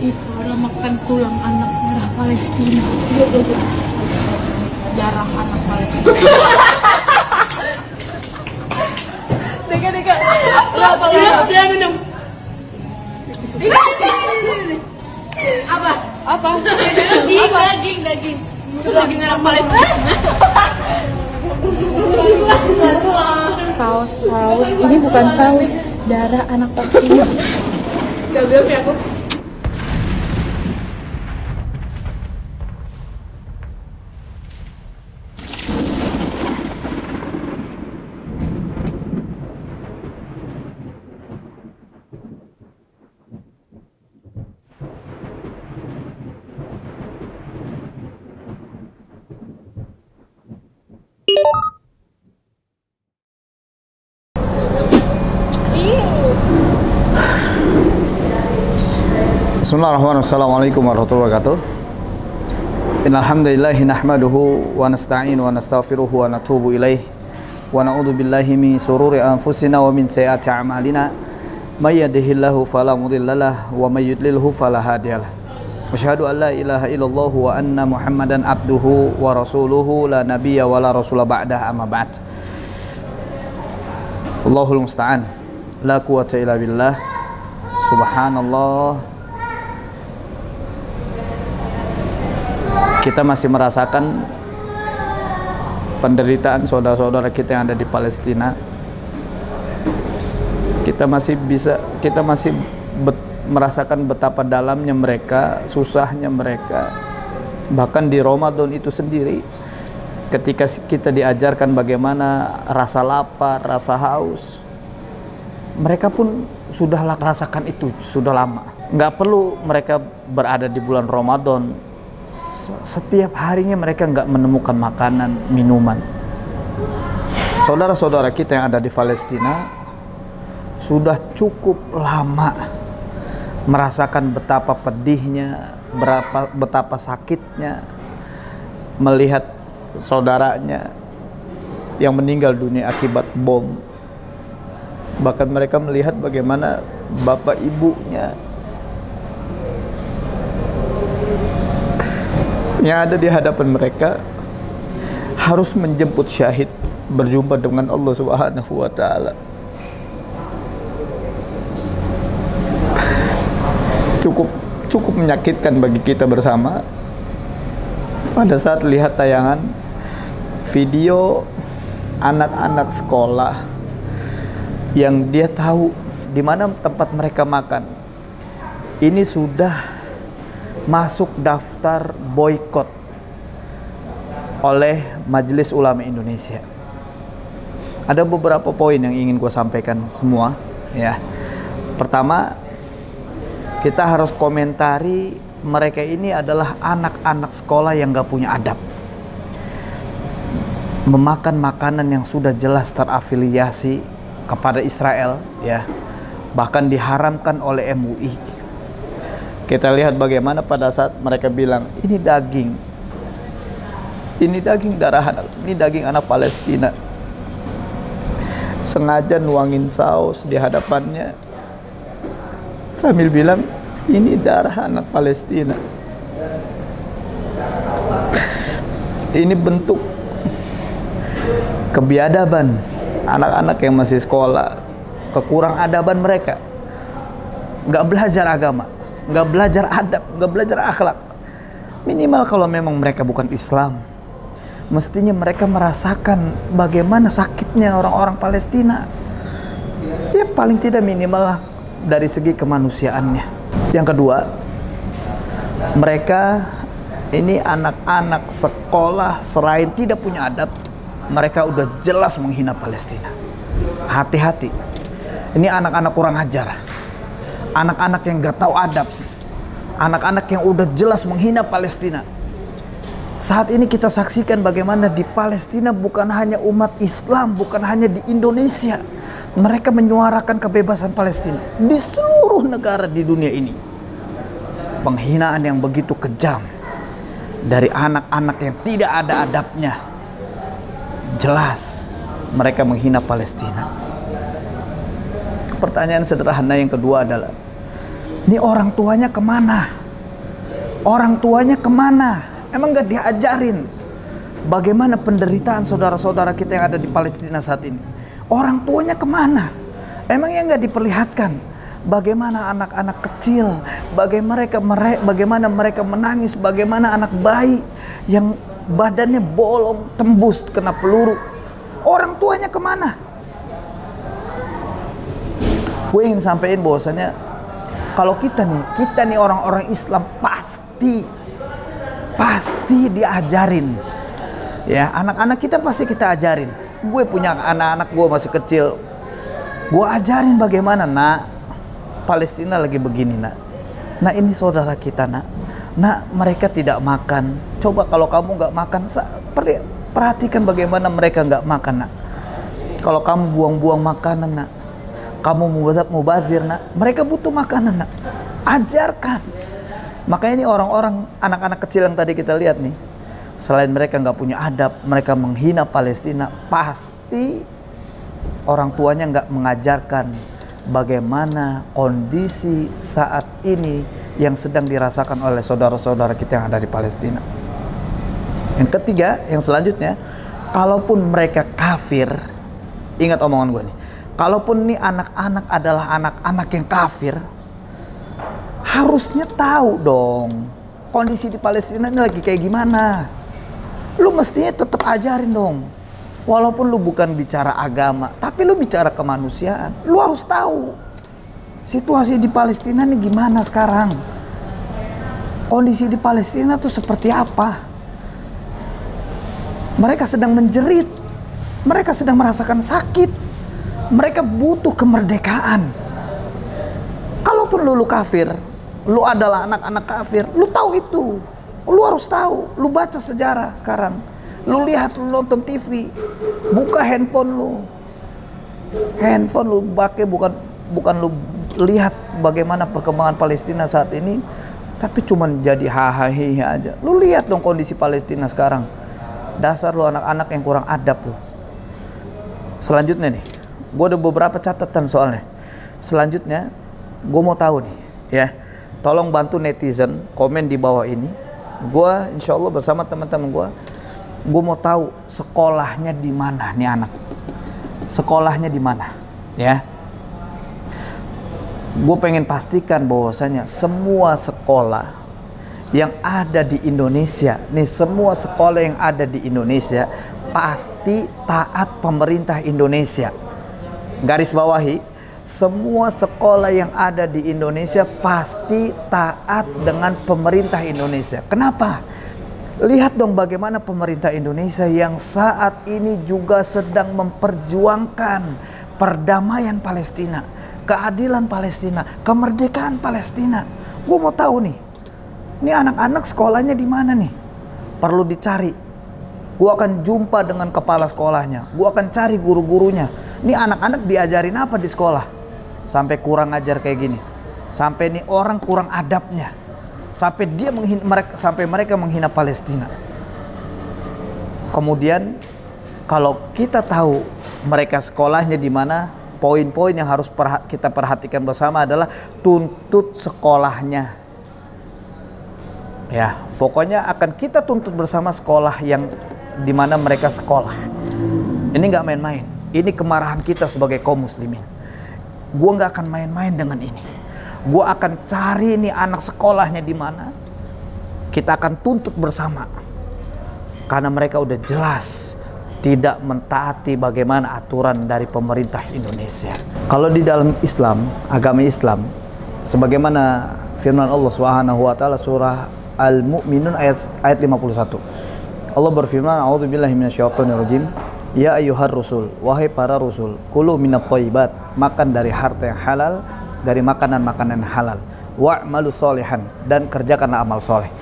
Ipora makan tulang anak darah Palestina. Darah anak Palestina. Deka. Berapa? Dia minum. Apa? Daging. Daging anak Palestina. Saus. Ini bukan saus, darah anak Palestina. Gak ya aku. Bismillahirrahmanirrahim. Assalamualaikum warahmatullahi wabarakatuh. Innal hamdalillah nahmaduhu wa nasta'inu wa nastaghfiruhu wa natubu ilaih wa na'udzu billahi min shururi anfusina wa min sayyiati a'malina may yahdihillahu fala mudhillalah wa may yudlilhu fala hadiyalah. Asyhadu an la ilaha illallah wa anna Muhammadan abduhu wa rasuluhu la nabiyya wa la rasula ba'dah amma ba'd. Allahul musta'an. La quwwata illa billah. Subhanallah. Kita masih merasakan penderitaan saudara-saudara kita yang ada di Palestina. Kita masih merasakan betapa dalamnya mereka, susahnya mereka. Bahkan di Ramadan itu sendiri, ketika kita diajarkan bagaimana rasa lapar, rasa haus, mereka pun sudah rasakan itu sudah lama. Nggak perlu mereka berada di bulan Ramadan. Setiap harinya mereka nggak menemukan makanan, minuman. Saudara-saudara kita yang ada di Palestina sudah cukup lama merasakan betapa pedihnya, betapa sakitnya melihat saudaranya yang meninggal dunia akibat bom. Bahkan mereka melihat bagaimana bapak ibunya yang ada di hadapan mereka harus menjemput syahid, berjumpa dengan Allah Subhanahu wa taala. Cukup menyakitkan bagi kita bersama pada saat lihat tayangan video anak-anak sekolah yang dia tahu di mana tempat mereka makan. Ini sudah masuk daftar boikot oleh Majelis Ulama Indonesia. Ada beberapa poin yang ingin gue sampaikan semua, ya. Pertama, kita harus komentari mereka ini adalah anak-anak sekolah yang gak punya adab, memakan makanan yang sudah jelas terafiliasi kepada Israel, ya, bahkan diharamkan oleh MUI. Kita lihat bagaimana pada saat mereka bilang ini daging darah anak, ini daging anak Palestina, sengaja nuangin saus di hadapannya sambil bilang ini darah anak Palestina. Ini bentuk kebiadaban anak-anak yang masih sekolah, kekurang adaban mereka, nggak belajar agama, nggak belajar adab, nggak belajar akhlak. Minimal kalau memang mereka bukan Islam, mestinya mereka merasakan bagaimana sakitnya orang-orang Palestina. Ya paling tidak minimal lah dari segi kemanusiaannya. Yang kedua, mereka ini anak-anak sekolah selain tidak punya adab, mereka udah jelas menghina Palestina. Hati-hati, ini anak-anak kurang ajar, anak-anak yang gak tahu adab, anak-anak yang udah jelas menghina Palestina. Saat ini kita saksikan bagaimana di Palestina bukan hanya umat Islam, bukan hanya di Indonesia, mereka menyuarakan kebebasan Palestina di seluruh negara di dunia ini. Penghinaan yang begitu kejam dari anak-anak yang tidak ada adabnya, jelas mereka menghina Palestina. Pertanyaan sederhana yang kedua adalah, Ini orang tuanya kemana? Orang tuanya kemana? Emang gak diajarin bagaimana penderitaan saudara-saudara kita yang ada di Palestina saat ini? Orang tuanya kemana? Emangnya gak diperlihatkan bagaimana anak-anak kecil, bagaimana mereka menangis, bagaimana anak bayi yang badannya bolong, tembus kena peluru. Orang tuanya kemana? Gue ingin sampaikan bahwasanya kalau kita nih orang-orang Islam pasti diajarin. Ya, anak-anak kita pasti kita ajarin. Gue punya anak-anak, gue masih kecil. Gue ajarin bagaimana, nak, Palestina lagi begini, nak. Nah, ini saudara kita, nak. Nak, mereka tidak makan. Coba kalau kamu nggak makan, perhatikan bagaimana mereka nggak makan, nak. Kalau kamu buang-buang makanan, nak, kamu mubazir, nak, mereka butuh makanan, nak. Ajarkan. Makanya ini orang-orang, anak-anak kecil yang tadi kita lihat nih, selain mereka nggak punya adab, mereka menghina Palestina, pasti orang tuanya nggak mengajarkan bagaimana kondisi saat ini yang sedang dirasakan oleh saudara-saudara kita yang ada di Palestina. Yang ketiga, yang selanjutnya, kalaupun mereka kafir, ingat omongan gue nih, kalaupun nih anak-anak adalah anak-anak yang kafir, harusnya tahu dong kondisi di Palestina ini lagi kayak gimana. Lu mestinya tetap ajarin dong. Walaupun lu bukan bicara agama, tapi lu bicara kemanusiaan. Lu harus tahu situasi di Palestina ini gimana sekarang. Kondisi di Palestina tuh seperti apa. Mereka sedang menjerit. Mereka sedang merasakan sakit. Mereka butuh kemerdekaan. Kalaupun lu kafir, lu adalah anak-anak kafir, lu tahu itu. Lu harus tahu. Lu baca sejarah sekarang. Lu lihat, lu nonton TV, buka handphone lu. Handphone lu pakai bukan lu lihat bagaimana perkembangan Palestina saat ini, tapi cuman jadi hahaha aja. Lu lihat dong kondisi Palestina sekarang. Dasar lu anak-anak yang kurang adab lu. Selanjutnya nih, gue ada beberapa catatan soalnya. Selanjutnya, gue mau tahu nih, ya. Tolong bantu netizen komen di bawah ini. Gue insya Allah bersama teman-teman gue mau tahu sekolahnya di mana nih anak. Sekolahnya di mana, ya. Gue pengen pastikan bahwasanya semua sekolah yang ada di Indonesia, nih semua sekolah yang ada di Indonesia pasti taat pemerintah Indonesia. Garis bawahi, semua sekolah yang ada di Indonesia pasti taat dengan pemerintah Indonesia. Kenapa? Lihat dong bagaimana pemerintah Indonesia yang saat ini juga sedang memperjuangkan perdamaian Palestina, keadilan Palestina, kemerdekaan Palestina. Gue mau tahu nih, ini anak-anak sekolahnya di mana nih? Perlu dicari. Gue akan jumpa dengan kepala sekolahnya. Gue akan cari guru-gurunya. Ini anak-anak diajarin apa di sekolah? Sampai kurang ajar kayak gini. Sampai nih orang kurang adabnya. Sampai sampai mereka menghina Palestina. Kemudian kalau kita tahu mereka sekolahnya di mana, poin-poin yang harus kita perhatikan bersama adalah tuntut sekolahnya. Ya, pokoknya akan kita tuntut bersama sekolah yang di mana mereka sekolah. Ini nggak main-main. Ini kemarahan kita sebagai kaum muslimin. Gue nggak akan main-main dengan ini. Gue akan cari nih anak sekolahnya di mana. Kita akan tuntut bersama. Karena mereka udah jelas tidak mentaati bagaimana aturan dari pemerintah Indonesia. Kalau di dalam Islam, agama Islam, sebagaimana firman Allah Subhanahu wa taala surah Al-Mu'minun ayat 51. Allah berfirman, "A'udzubillahi minasyaitonirrajim. Ya ayyuhar rusul, wahai para rasul, kulu minat thayyibat, makan dari harta yang halal, dari makanan-makanan halal. Wa'malu sholihan, dan kerjakanlah amal soleh."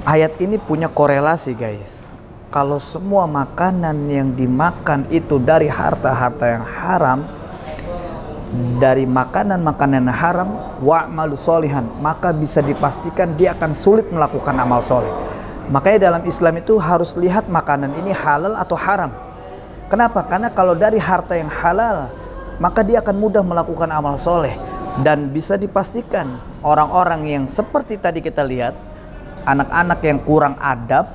Ayat ini punya korelasi, guys. Kalau semua makanan yang dimakan itu dari harta-harta yang haram, dari makanan-makanan haram, wa'malu sholihan, maka bisa dipastikan dia akan sulit melakukan amal soleh. Makanya dalam Islam itu harus lihat makanan ini halal atau haram. Kenapa? Karena kalau dari harta yang halal, maka dia akan mudah melakukan amal soleh. Dan bisa dipastikan orang-orang yang seperti tadi kita lihat, anak-anak yang kurang adab,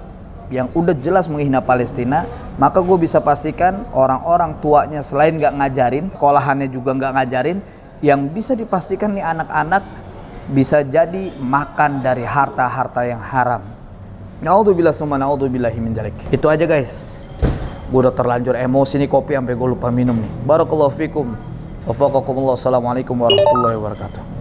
yang udah jelas menghina Palestina, maka gue bisa pastikan orang-orang tuanya selain gak ngajarin, sekolahannya juga gak ngajarin, yang bisa dipastikan nih anak-anak bisa jadi makan dari harta-harta yang haram. Naudzubillah summa naudzubillahi min dzalik. Itu aja guys. Gue udah terlanjur emosi nih, kopi sampai gue lupa minum nih. Barakallahu fikum. Wafaqakumullah. Assalamualaikum warahmatullahi wabarakatuh.